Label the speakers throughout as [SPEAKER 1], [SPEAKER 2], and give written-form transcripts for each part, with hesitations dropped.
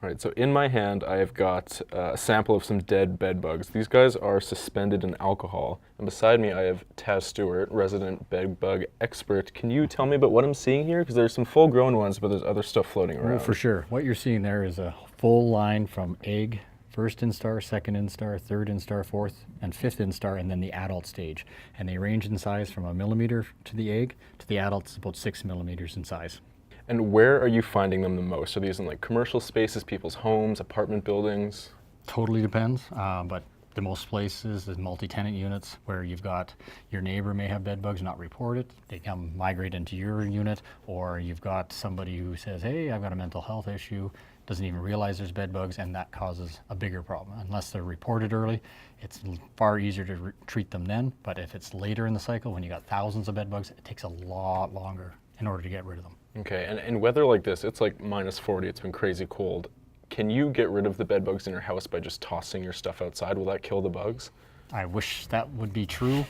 [SPEAKER 1] All right, so in my hand, I have got a sample of some dead bed bugs. These guys are suspended in alcohol. And beside me, I have Taz Stewart, resident bed bug expert. Can you tell me about what I'm seeing here? Because there's some full-grown ones, but there's other stuff floating around.
[SPEAKER 2] Oh, for sure. What you're seeing there is a full line from egg, first instar, second instar, third instar, fourth, and fifth instar, and then the adult stage. And they range in size from 1 millimeter to the egg to the adults about 6 millimeters in size.
[SPEAKER 1] And where are you finding them the most? Are these in like commercial spaces, people's homes, apartment buildings?
[SPEAKER 2] Totally depends, but the most places is multi-tenant units where you've got your neighbor may have bed bugs, not report it. They come migrate into your unit, or you've got somebody who says, hey, I've got a mental health issue, doesn't even realize there's bed bugs, and that causes a bigger problem. Unless they're reported early, it's far easier to treat them then, but if it's later in the cycle, when you got thousands of bed bugs, it takes a lot longer in order to get rid of them.
[SPEAKER 1] Okay, and in weather like this, it's like -40, it's been crazy cold. Can you get rid of the bed bugs in your house by just tossing your stuff outside? Will that kill the bugs?
[SPEAKER 2] I wish that would be true.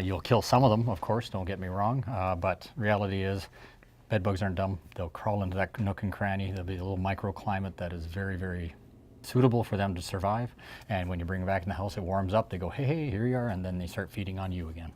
[SPEAKER 2] You'll kill some of them, of course, don't get me wrong, but reality is bed bugs aren't dumb. They'll crawl into that nook and cranny. There'll be a little microclimate that is very, very suitable for them to survive. And when you bring them back in the house, it warms up. They go, hey, hey, here you are, and then they start feeding on you again.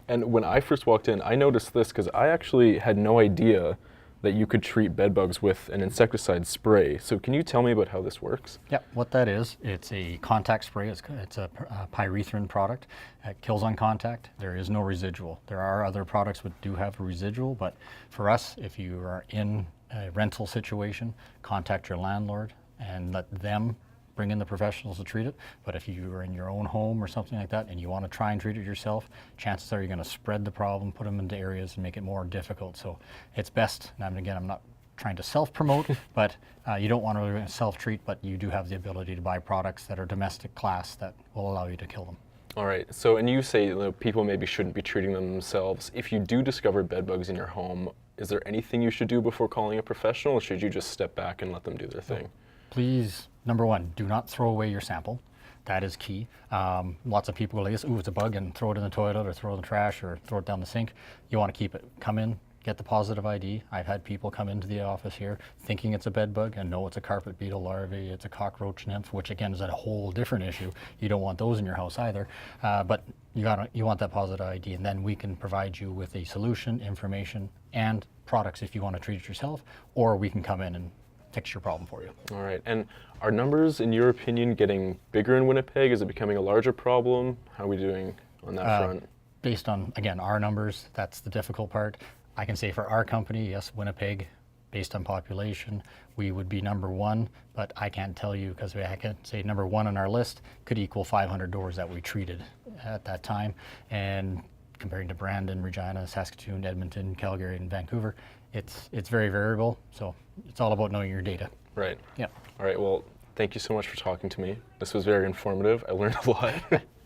[SPEAKER 1] And when I first walked in, I noticed this because I actually had no idea that you could treat bed bugs with an insecticide spray. So can you tell me about how this works?
[SPEAKER 2] Yep, what that is, it's a contact spray. It's a pyrethrin product. It kills on contact. There is no residual. There are other products that do have a residual, but for us, if you are in a rental situation, contact your landlord and let them bring in the professionals to treat it. But if you are in your own home or something like that and you want to try and treat it yourself, chances are you're going to spread the problem, put them into areas and make it more difficult. So it's best, and again, I'm not trying to self-promote, but you don't want to self-treat, but you do have the ability to buy products that are domestic class that will allow you to kill them.
[SPEAKER 1] All right, so and you say people maybe shouldn't be treating them themselves. If you do discover bed bugs in your home, is there anything you should do before calling a professional, or should you just step back and let them do their thing?
[SPEAKER 2] Please, number one, do not throw away your sample. That is key. Lots of people go like this, ooh, it's a bug, and throw it in the toilet or throw it in the trash or throw it down the sink. You want to keep it. Come in, get the positive ID. I've had people come into the office here thinking it's a bed bug and no, it's a carpet beetle larvae, it's a cockroach nymph, which again is a whole different issue. You don't want those in your house either. But you want that positive ID, and then we can provide you with a solution, information, and products if you want to treat it yourself, or we can come in and fix your problem for you.
[SPEAKER 1] All right, and are numbers, in your opinion, getting bigger in Winnipeg? Is it becoming a larger problem? How are we doing on that front?
[SPEAKER 2] Based on, again, our numbers, that's the difficult part. I can say for our company, yes, Winnipeg, based on population, we would be number one, but I can't tell you because I can say number one on our list could equal 500 doors that we treated at that time. And comparing to Brandon, Regina, Saskatoon, Edmonton, Calgary, and Vancouver, it's very variable. So it's all about knowing your data.
[SPEAKER 1] Right.
[SPEAKER 2] Yeah.
[SPEAKER 1] All right, well, thank you so much for talking to me. This was very informative. I learned a lot.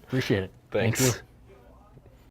[SPEAKER 2] Appreciate it.
[SPEAKER 1] Thanks.
[SPEAKER 2] Thank you.